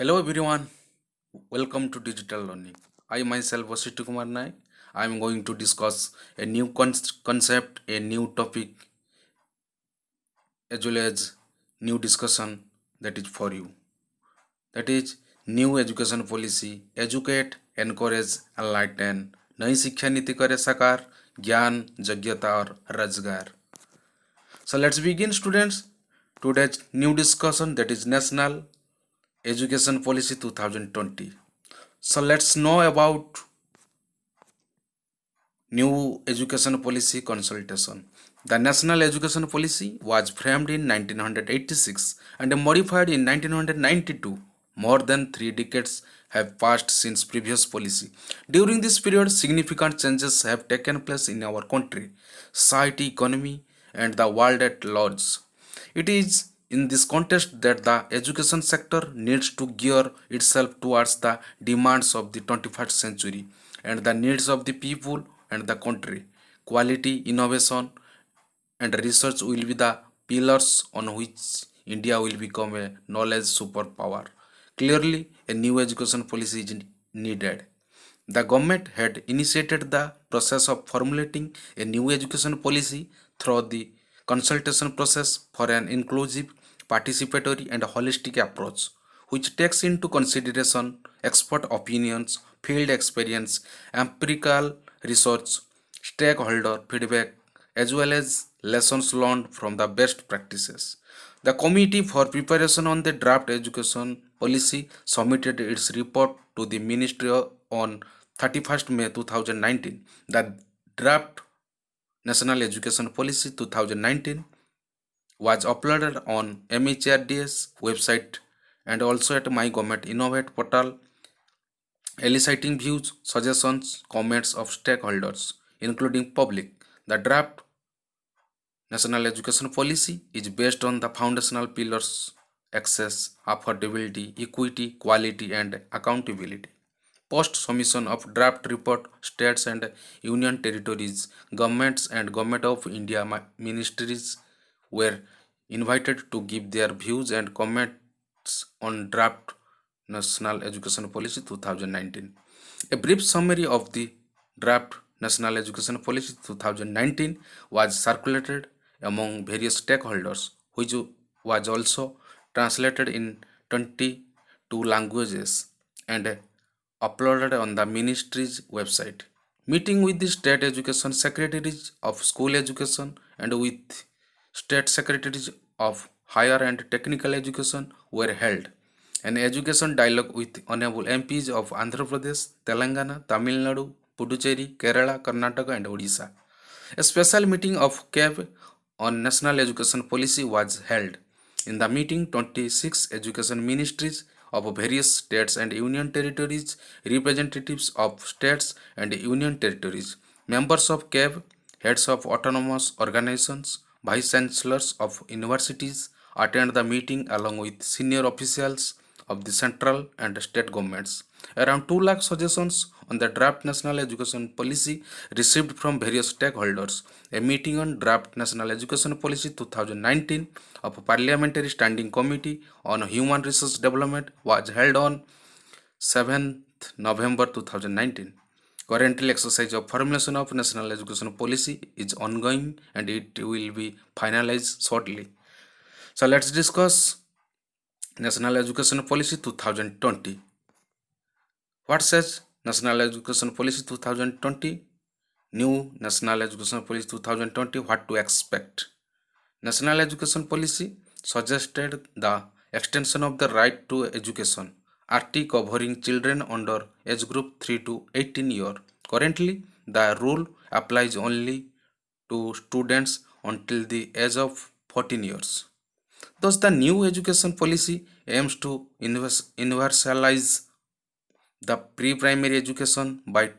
Hello everyone, welcome to Digital Learning. I myself Bashistha Kumar Naik. I am going to discuss a new concept, a new topic, as well as new discussion that is for you. That is new education policy, educate, encourage, enlighten. नई शिक्षा नीति करे साकार ज्ञान योग्यता और रोजगार. So let's begin, students. Today's new discussion, that is National Education Policy 2020. So let's know about new education policy consultation. The National Education Policy was framed in 1986 and modified in 1992. More than 3 decades have passed since previous policy. During this period, significant changes have taken place in our country, society, economy, and the world at large. It is in this context that the education sector needs to gear itself towards the demands of the 21st century and the needs of the people and the country. Quality, innovation, and research will be the pillars on which India will become a knowledge superpower. Clearly, a new education policy is needed. The government had initiated the process of formulating a new education policy through the consultation process for an inclusive, participatory, and holistic approach, which takes into consideration expert opinions, field experience, empirical research, stakeholder feedback, as well as lessons learned from the best practices. The Committee for Preparation on the Draft Education Policy submitted its report to the Ministry on 31st May 2019. The draft National Education Policy 2019 was uploaded on MHRDS website and also at My Government Innovate portal, eliciting views, suggestions, comments of stakeholders, including public. The draft National Education Policy is based on the foundational pillars access, affordability, equity, quality, and accountability. Post submission of draft report, states and union territories, governments, and Government of India ministries were invited to give their views and comments on draft National Education Policy 2019. A brief summary of the draft National Education Policy 2019 was circulated among various stakeholders, which was also translated in 22 languages and uploaded on the ministry's website. Meeting with the state education secretaries of school education and with state secretaries of higher and technical education were held. An education dialogue with honorable MPs of Andhra Pradesh, Telangana, Tamil Nadu, Puducherry, Kerala, Karnataka, and Odisha. A special meeting of CAB on National Education Policy was held. In the meeting, 26 education ministries of various states and union territories, representatives of states and union territories, members of CAB, heads of autonomous organizations, vice chancellors of universities attend the meeting along with senior officials of the central and state governments. Around 2 lakh suggestions on the draft National Education Policy received from various stakeholders. A meeting on draft National Education Policy 2019 of Parliamentary Standing Committee on Human Resource Development was held on 7th November 2019. Currently, exercise of formulation of National Education Policy is ongoing and it will be finalized shortly. So let's discuss National Education Policy 2020. What says National Education Policy 2020? New National Education Policy 2020, what to expect? National Education Policy suggested the extension of the right to education, RT covering children under age group 3 to 18 years. Currently, the rule applies only to students until the age of 14 years. Thus, the new education policy aims to universalize the pre-primary education by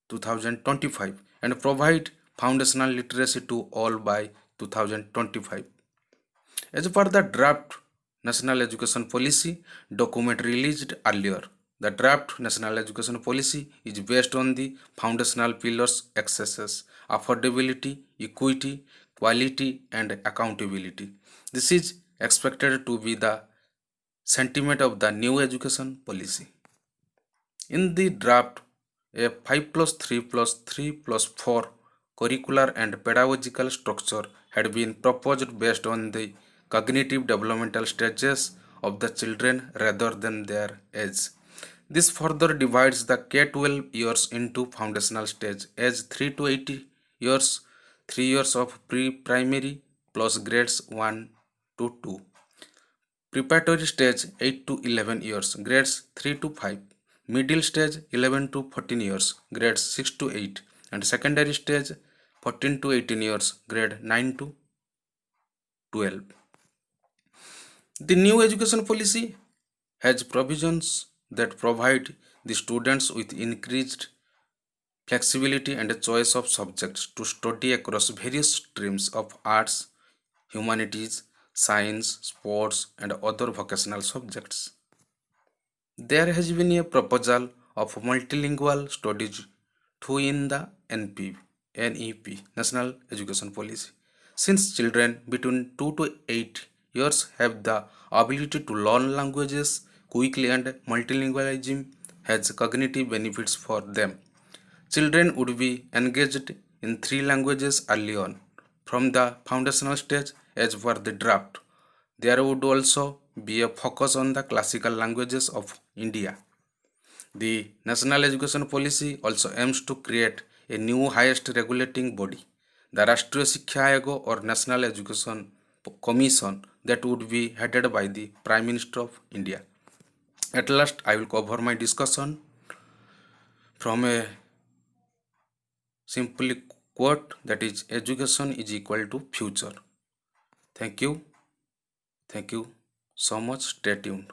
2025 and provide foundational literacy to all by 2025. As per the draft National Education Policy document released earlier, the draft National Education Policy is based on the foundational pillars access, affordability, equity, quality, and accountability. This is expected to be the sentiment of the new education policy. In the draft, a 5 plus 3 plus 3 plus 4 curricular and pedagogical structure had been proposed based on the cognitive developmental stages of the children rather than their age. This further divides the K-12 years into foundational stage, age 3 to 8 years, 3 years of pre-primary plus grades 1 to 2. Preparatory stage 8 to 11 years, grades 3 to 5. Middle stage 11 to 14 years, grades 6 to 8. And secondary stage 14 to 18 years, grade 9 to 12. The new education policy has provisions that provide the students with increased flexibility and a choice of subjects to study across various streams of arts, humanities, science, sports, and other vocational subjects. There has been a proposal of multilingual studies too in the NEP, National Education Policy. Since children between 2 to 8 years have the ability to learn languages quickly and multilingualism has cognitive benefits for them. Children would be engaged in three languages early on, from the foundational stage as per the draft. There would also be a focus on the classical languages of India. The National Education Policy also aims to create a new highest regulating body, the Rashtriya Shiksha Aयोग or National Education Commission, that would be headed by the Prime Minister of India. At last, I will cover my discussion from a simply quote, that is, education is equal to future. Thank you. Thank you so much. Stay tuned.